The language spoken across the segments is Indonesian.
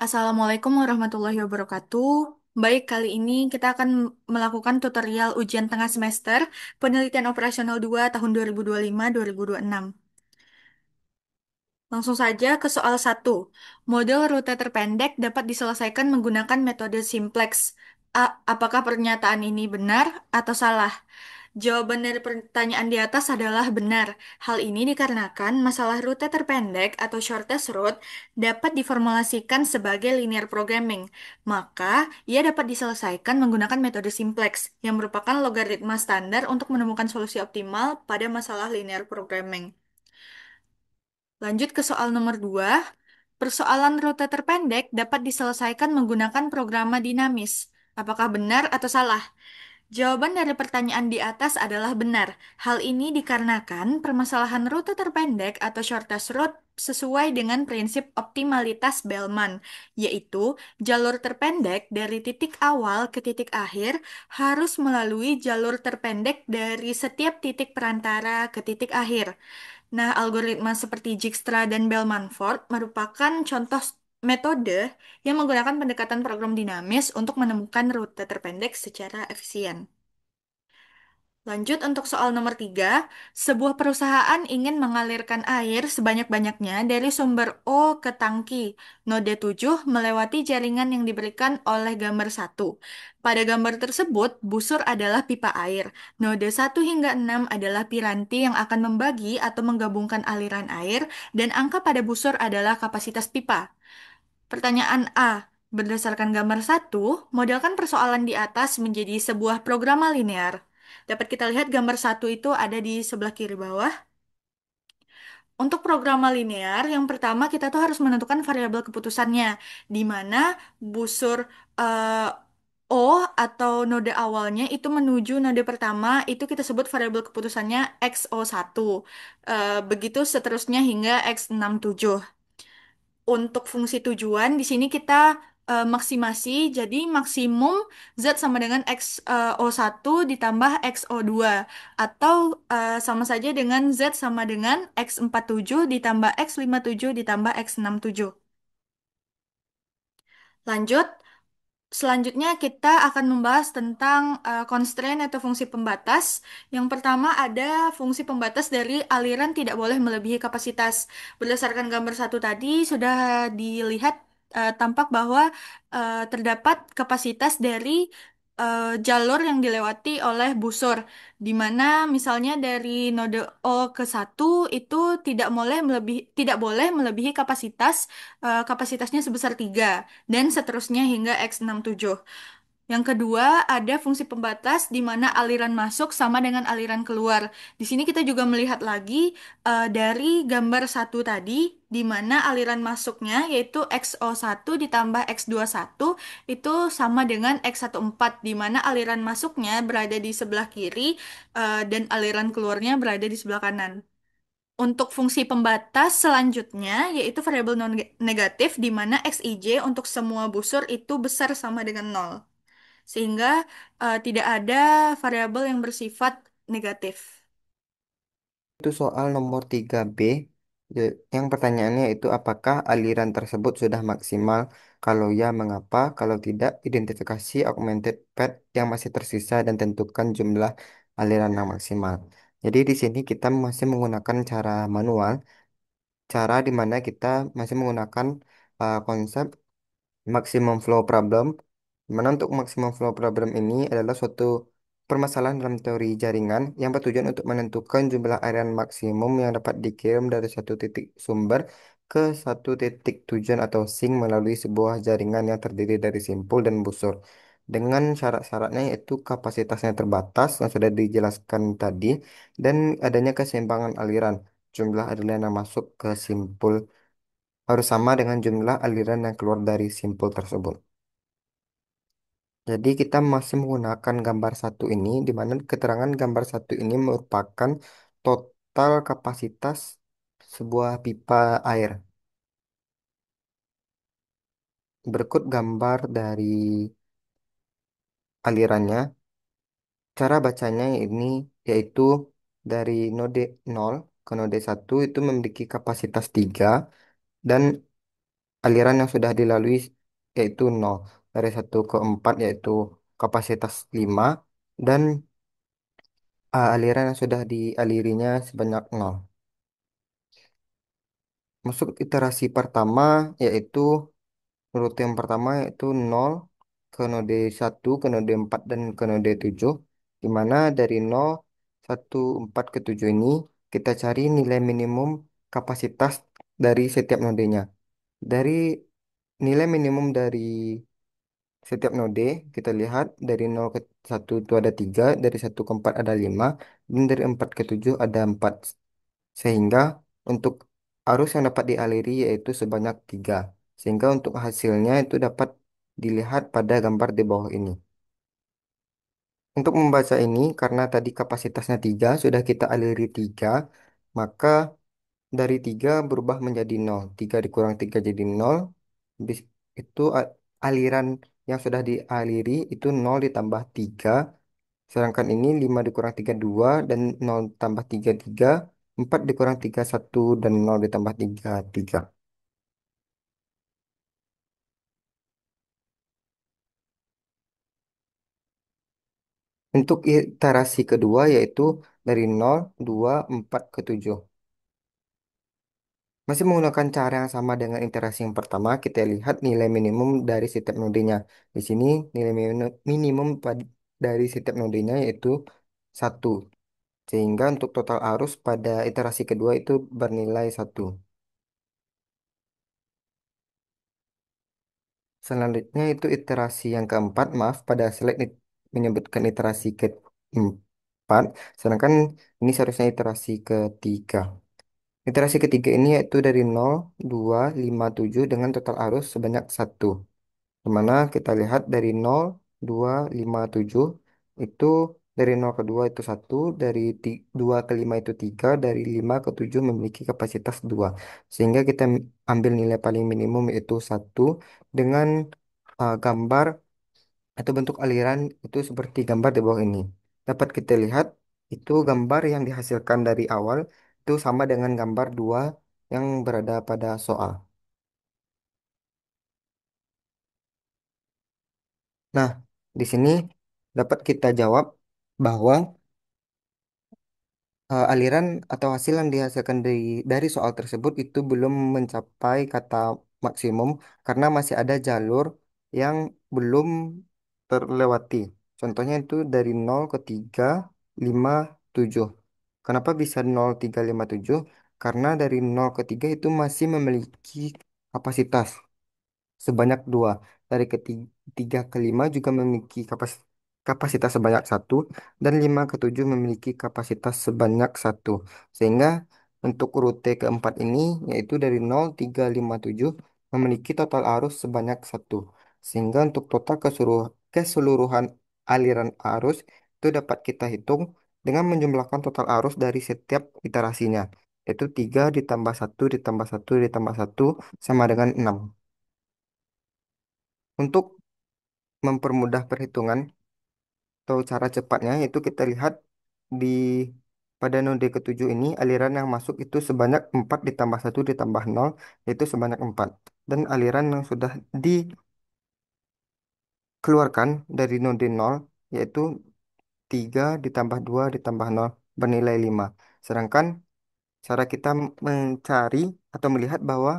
Assalamualaikum warahmatullahi wabarakatuh. Baik, kali ini kita akan melakukan tutorial ujian tengah semester penelitian operasional 2 tahun 2025-2026. Langsung saja ke soal satu. Model rute terpendek dapat diselesaikan menggunakan metode simplex. Apakah pernyataan ini benar atau salah? Jawaban dari pertanyaan di atas adalah benar. Hal ini dikarenakan masalah rute terpendek atau shortest route dapat diformulasikan sebagai linear programming. Maka, ia dapat diselesaikan menggunakan metode simplex, yang merupakan logaritma standar untuk menemukan solusi optimal pada masalah linear programming. Lanjut ke soal nomor 2. Persoalan rute terpendek dapat diselesaikan menggunakan programa dinamis. Apakah benar atau salah? Jawaban dari pertanyaan di atas adalah benar. Hal ini dikarenakan permasalahan rute terpendek atau shortest route sesuai dengan prinsip optimalitas Bellman, yaitu jalur terpendek dari titik awal ke titik akhir harus melalui jalur terpendek dari setiap titik perantara ke titik akhir. Nah, algoritma seperti Dijkstra dan Bellman-Ford merupakan contoh metode yang menggunakan pendekatan program dinamis untuk menemukan rute terpendek secara efisien. Lanjut untuk soal nomor 3, sebuah perusahaan ingin mengalirkan air sebanyak-banyaknya dari sumber O ke tangki. Node 7 melewati jaringan yang diberikan oleh gambar satu. Pada gambar tersebut, busur adalah pipa air. Node 1 hingga 6 adalah piranti yang akan membagi atau menggabungkan aliran air, dan angka pada busur adalah kapasitas pipa. Pertanyaan A. Berdasarkan gambar satu, modelkan persoalan di atas menjadi sebuah programa linear. Dapat kita lihat gambar satu itu ada di sebelah kiri bawah. Untuk programa linear, yang pertama kita tuh harus menentukan variabel keputusannya, di mana busur eh, O atau node awalnya itu menuju node pertama, itu kita sebut variabel keputusannya XO1. Begitu seterusnya hingga X67. Untuk fungsi tujuan, di sini kita maksimasi, jadi maksimum Z sama dengan XO1 ditambah XO2, atau sama saja dengan Z sama dengan X47 ditambah X57 ditambah X67. Lanjut, selanjutnya kita akan membahas tentang constraint atau fungsi pembatas. Yang pertama ada fungsi pembatas dari aliran tidak boleh melebihi kapasitas. Berdasarkan gambar satu tadi sudah dilihat tampak bahwa terdapat kapasitas dari jalur yang dilewati oleh busur, di mana misalnya dari node O ke satu itu tidak boleh melebihi kapasitasnya sebesar 3 dan seterusnya hingga X67. Yang kedua, ada fungsi pembatas di mana aliran masuk sama dengan aliran keluar. Di sini kita juga melihat lagi dari gambar satu tadi, di mana aliran masuknya yaitu XO1 ditambah X21 itu sama dengan X14, di mana aliran masuknya berada di sebelah kiri dan aliran keluarnya berada di sebelah kanan. Untuk fungsi pembatas selanjutnya yaitu variabel non negatif di mana Xij untuk semua busur itu besar sama dengan nol. Sehingga tidak ada variabel yang bersifat negatif. Itu soal nomor 3B. Yang pertanyaannya itu apakah aliran tersebut sudah maksimal? Kalau ya, mengapa? Kalau tidak, identifikasi augmented path yang masih tersisa dan tentukan jumlah aliran yang maksimal. Jadi di sini kita masih menggunakan cara manual, cara di mana kita masih menggunakan konsep maximum flow problem. Mana untuk maximum flow problem ini adalah suatu permasalahan dalam teori jaringan yang bertujuan untuk menentukan jumlah aliran maksimum yang dapat dikirim dari satu titik sumber ke satu titik tujuan atau sink melalui sebuah jaringan yang terdiri dari simpul dan busur. Dengan syarat-syaratnya yaitu kapasitasnya terbatas yang sudah dijelaskan tadi dan adanya keseimbangan aliran. Jumlah aliran yang masuk ke simpul harus sama dengan jumlah aliran yang keluar dari simpul tersebut. Jadi kita masih menggunakan gambar satu ini, di mana keterangan gambar satu ini merupakan total kapasitas sebuah pipa air. Berikut gambar dari alirannya. Cara bacanya ini yaitu dari node 0 ke node 1 itu memiliki kapasitas 3 dan aliran yang sudah dilalui yaitu nol. Dari satu ke 4 yaitu kapasitas 5 dan aliran yang sudah dialirinya sebanyak nol. Masuk iterasi pertama yaitu rute yang pertama yaitu nol ke node satu ke node 4 dan ke node 7, di mana dari nol 1 4 ke 7 ini kita cari nilai minimum kapasitas dari setiap nodenya. Dari nilai minimum dari setiap node kita lihat dari nol ke satu itu ada 3, dari satu ke 4 ada 5, dan dari 4 ke 7 ada 4. Sehingga untuk arus yang dapat dialiri yaitu sebanyak 3. Sehingga untuk hasilnya itu dapat dilihat pada gambar di bawah ini. Untuk membaca ini, karena tadi kapasitasnya 3 sudah kita aliri 3, maka dari 3 berubah menjadi nol. 3 dikurang 3 jadi nol. Itu aliran yang sudah dialiri itu nol ditambah 3. Sedangkan ini 5 dikurang 3 2 dan nol tambah 3 3. 4 dikurang 3 1 dan nol ditambah 3 3. Untuk iterasi kedua yaitu dari nol 2 4 ke 7. Masih menggunakan cara yang sama dengan iterasi yang pertama, kita lihat nilai minimum dari setiap nodenya. Di sini nilai minimum dari setiap nodenya yaitu 1. Sehingga untuk total arus pada iterasi kedua itu bernilai 1. Selanjutnya itu iterasi yang keempat. Maaf, pada slide menyebutkan iterasi keempat, sedangkan ini seharusnya iterasi ketiga. Iterasi ketiga ini yaitu dari 0, 2, 5, 7 dengan total arus sebanyak 1. Dimana kita lihat dari 0, 2, 5, 7 itu dari 0 ke 2 itu 1, dari 2 ke 5 itu 3, dari 5 ke 7 memiliki kapasitas 2. Sehingga kita ambil nilai paling minimum yaitu 1 dengan gambar atau bentuk aliran itu seperti gambar di bawah ini. Dapat kita lihat itu gambar yang dihasilkan dari awal itu sama dengan gambar 2 yang berada pada soal. Nah, di sini dapat kita jawab bahwa aliran atau hasil yang dihasilkan dari soal tersebut itu belum mencapai kata maksimum karena masih ada jalur yang belum terlewati. Contohnya itu dari 0 ke 3, 5, 7. Kenapa bisa 0, 3, 5, 7? Karena dari 0 ke 3 itu masih memiliki kapasitas sebanyak 2. Dari ketiga ke 5 juga memiliki kapasitas sebanyak 1 dan 5 ke 7 memiliki kapasitas sebanyak 1. Sehingga untuk rute keempat ini yaitu dari 0, 3, 5, 7 memiliki total arus sebanyak 1. Sehingga untuk total keseluruhan aliran arus itu dapat kita hitung dengan menjumlahkan total arus dari setiap iterasinya, yaitu 3 ditambah 1 ditambah 1 ditambah 1 sama dengan 6. Untuk mempermudah perhitungan atau cara cepatnya itu kita lihat di pada node ketujuh ini aliran yang masuk itu sebanyak 4 ditambah satu ditambah nol yaitu sebanyak 4. Dan aliran yang sudah dikeluarkan dari node nol yaitu 3 ditambah 2 ditambah nol bernilai 5. Sedangkan cara kita mencari atau melihat bahwa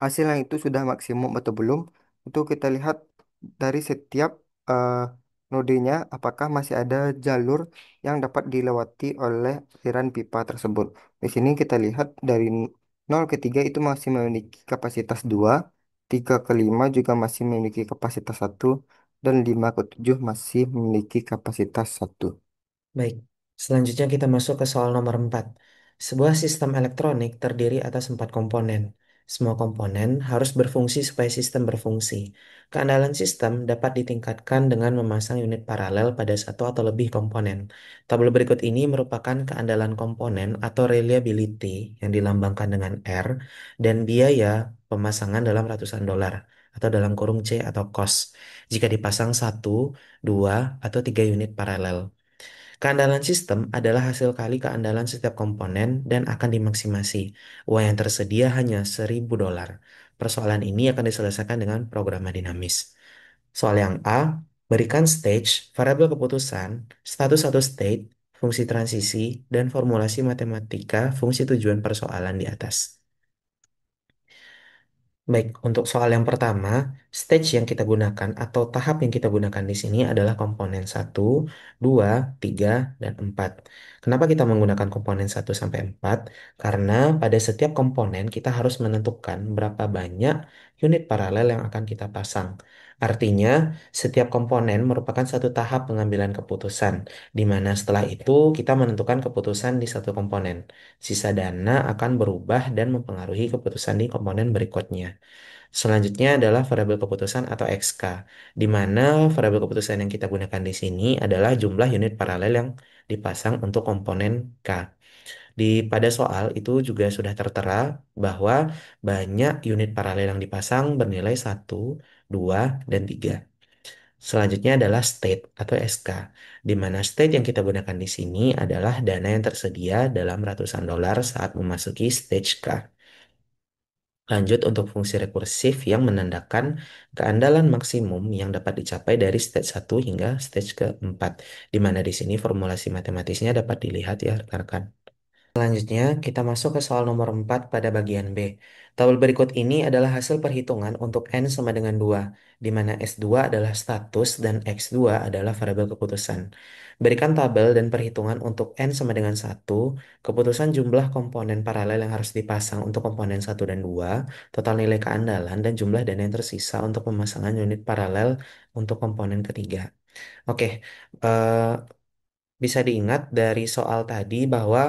hasil yang itu sudah maksimum atau belum, itu kita lihat dari setiap eh, nodenya apakah masih ada jalur yang dapat dilewati oleh aliran pipa tersebut. Di sini kita lihat dari 0 ke 3 itu masih memiliki kapasitas 2, 3 ke 5 juga masih memiliki kapasitas 1, dan 5 ke 7 masih memiliki kapasitas 1. Baik, selanjutnya kita masuk ke soal nomor 4. Sebuah sistem elektronik terdiri atas 4 komponen. Semua komponen harus berfungsi supaya sistem berfungsi. Keandalan sistem dapat ditingkatkan dengan memasang unit paralel pada satu atau lebih komponen. Tabel berikut ini merupakan keandalan komponen atau reliability yang dilambangkan dengan R dan biaya pemasangan dalam ratusan dolar atau dalam kurung C atau cost jika dipasang satu, 2, atau 3 unit paralel. Keandalan sistem adalah hasil kali keandalan setiap komponen dan akan dimaksimasi. Uang yang tersedia hanya $1.000. Persoalan ini akan diselesaikan dengan program dinamis. Soal yang A, berikan stage, variabel keputusan, status satu state, fungsi transisi, dan formulasi matematika fungsi tujuan persoalan di atas. Baik, untuk soal yang pertama, stage yang kita gunakan atau tahap yang kita gunakan di sini adalah komponen satu, 2, 3, dan 4. Kenapa kita menggunakan komponen satu sampai 4? Karena pada setiap komponen kita harus menentukan berapa banyak unit paralel yang akan kita pasang. Artinya, setiap komponen merupakan satu tahap pengambilan keputusan, di mana setelah itu kita menentukan keputusan di satu komponen. Sisa dana akan berubah dan mempengaruhi keputusan di komponen berikutnya. Selanjutnya adalah variabel keputusan atau XK, di mana variabel keputusan yang kita gunakan di sini adalah jumlah unit paralel yang dipasang untuk komponen K. Pada soal itu juga sudah tertera bahwa banyak unit paralel yang dipasang bernilai satu, 2, dan 3. Selanjutnya adalah state atau SK, di mana state yang kita gunakan di sini adalah dana yang tersedia dalam ratusan dolar saat memasuki stage K. Lanjut untuk fungsi rekursif yang menandakan keandalan maksimum yang dapat dicapai dari stage satu hingga stage keempat, di mana di sini formulasi matematisnya dapat dilihat ya rekan-rekan. Selanjutnya, kita masuk ke soal nomor 4 pada bagian B. Tabel berikut ini adalah hasil perhitungan untuk N sama dengan 2, di mana S2 adalah status dan X2 adalah variabel keputusan. Berikan tabel dan perhitungan untuk N sama dengan 1, keputusan jumlah komponen paralel yang harus dipasang untuk komponen 1 dan 2, total nilai keandalan, dan jumlah dana yang tersisa untuk pemasangan unit paralel untuk komponen ketiga. Oke, eh, bisa diingat dari soal tadi bahwa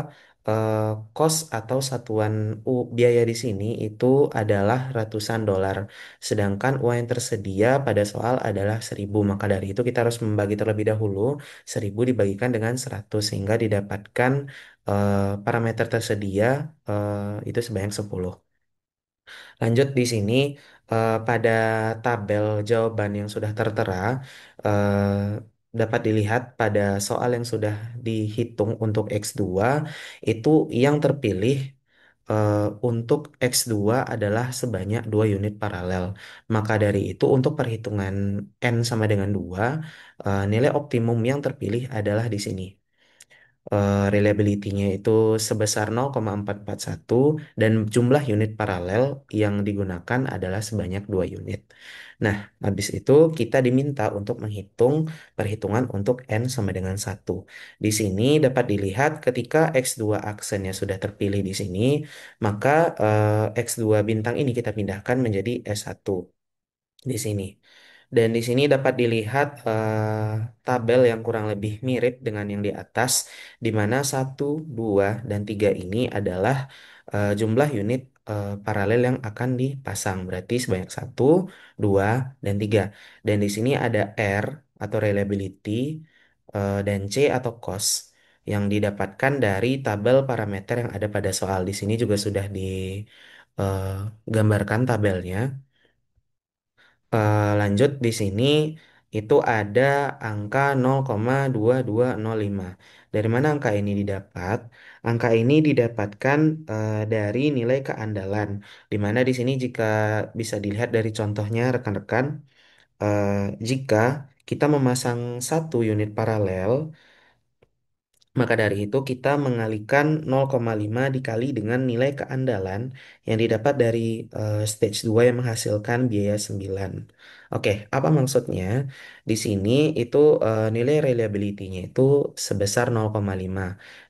eh, cost atau satuan biaya di sini itu adalah ratusan dolar. Sedangkan uang yang tersedia pada soal adalah 1.000. Maka dari itu kita harus membagi terlebih dahulu 1.000 dibagikan dengan 100 sehingga didapatkan parameter tersedia itu sebanyak 10. Lanjut di sini pada tabel jawaban yang sudah tertera dapat dilihat pada soal yang sudah dihitung untuk X2 itu yang terpilih untuk X2 adalah sebanyak 2 unit paralel. Maka dari itu untuk perhitungan N sama dengan 2 nilai optimum yang terpilih adalah di sini reliability-nya itu sebesar 0,441 dan jumlah unit paralel yang digunakan adalah sebanyak 2 unit. Nah, habis itu kita diminta untuk menghitung perhitungan untuk N sama dengan 1. Di sini dapat dilihat ketika X2 aksennya sudah terpilih di sini, maka X2 bintang ini kita pindahkan menjadi S1 di sini. Dan di sini dapat dilihat tabel yang kurang lebih mirip dengan yang di atas, di mana satu, 2, dan 3 ini adalah jumlah unit paralel yang akan dipasang. Berarti sebanyak satu, 2, dan 3. Dan di sini ada R atau reliability dan C atau cost yang didapatkan dari tabel parameter yang ada pada soal. Di sini juga sudah digambarkan tabelnya. Lanjut di sini itu ada angka 0,2205. Dari mana angka ini didapat? Angka ini didapatkan dari nilai keandalan. Di mana di sini jika bisa dilihat dari contohnya rekan-rekan, eh, jika kita memasang satu unit paralel maka dari itu kita mengalihkan 0,5 dikali dengan nilai keandalan yang didapat dari stage 2 yang menghasilkan biaya 9. Oke, apa maksudnya? Di sini itu nilai reliability-nya itu sebesar 0,5.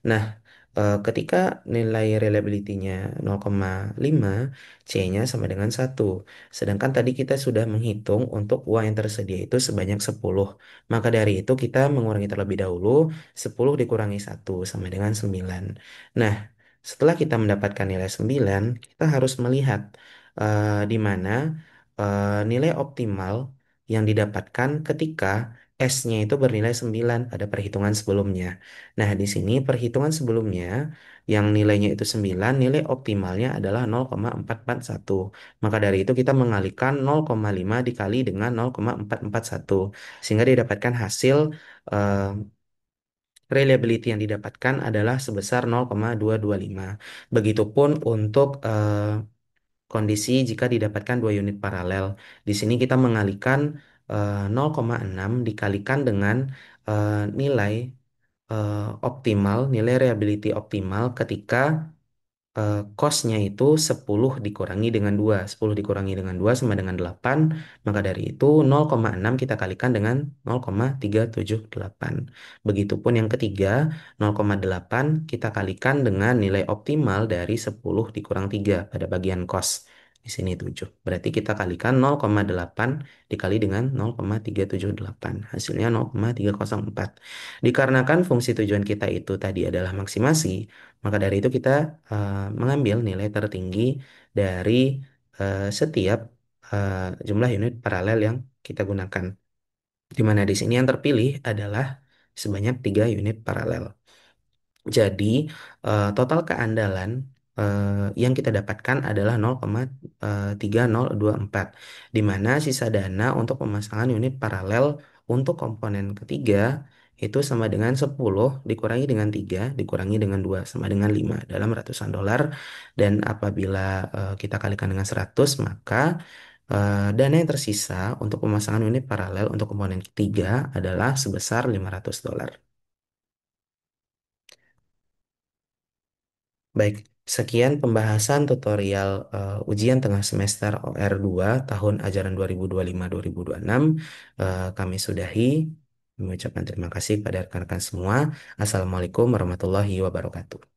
Nah, ketika nilai reliability-nya 0,5, C-nya sama dengan 1. Sedangkan tadi kita sudah menghitung untuk uang yang tersedia itu sebanyak 10. Maka dari itu kita mengurangi terlebih dahulu 10 dikurangi satu sama dengan 9. Nah, setelah kita mendapatkan nilai 9, kita harus melihat di mana nilai optimal yang didapatkan ketika S-nya itu bernilai 9 pada perhitungan sebelumnya. Nah, di sini perhitungan sebelumnya yang nilainya itu 9, nilai optimalnya adalah 0,441. Maka dari itu kita mengalihkan 0,5 dikali dengan 0,441 sehingga didapatkan hasil eh, reliability yang didapatkan adalah sebesar 0,225. Begitupun untuk kondisi jika didapatkan dua unit paralel. Di sini kita mengalihkan 0,6 dikalikan dengan nilai optimal, nilai reliability optimal ketika costnya itu 10 dikurangi dengan 2. 10 dikurangi dengan 2 sama dengan 8. Maka dari itu 0,6 kita kalikan dengan 0,378. Begitupun yang ketiga, 0,8 kita kalikan dengan nilai optimal dari 10 dikurang 3 pada bagian cost. Di sini 7. Berarti kita kalikan 0,8 dikali dengan 0,378. Hasilnya 0,304. Dikarenakan fungsi tujuan kita itu tadi adalah maksimasi, maka dari itu kita mengambil nilai tertinggi dari setiap jumlah unit paralel yang kita gunakan. Di mana di sini yang terpilih adalah sebanyak 3 unit paralel. Jadi, total keandalan yang kita dapatkan adalah 0,3024, di mana sisa dana untuk pemasangan unit paralel untuk komponen ketiga itu sama dengan 10 dikurangi dengan 3 dikurangi dengan 2 sama dengan 5 dalam ratusan dolar. Dan apabila kita kalikan dengan 100, maka dana yang tersisa untuk pemasangan unit paralel untuk komponen ketiga adalah sebesar 500 dolar. Baik, sekian pembahasan tutorial ujian tengah semester OR2 tahun ajaran 2025-2026. Kami sudahi. Mengucapkan terima kasih pada rekan-rekan semua. Assalamualaikum warahmatullahi wabarakatuh.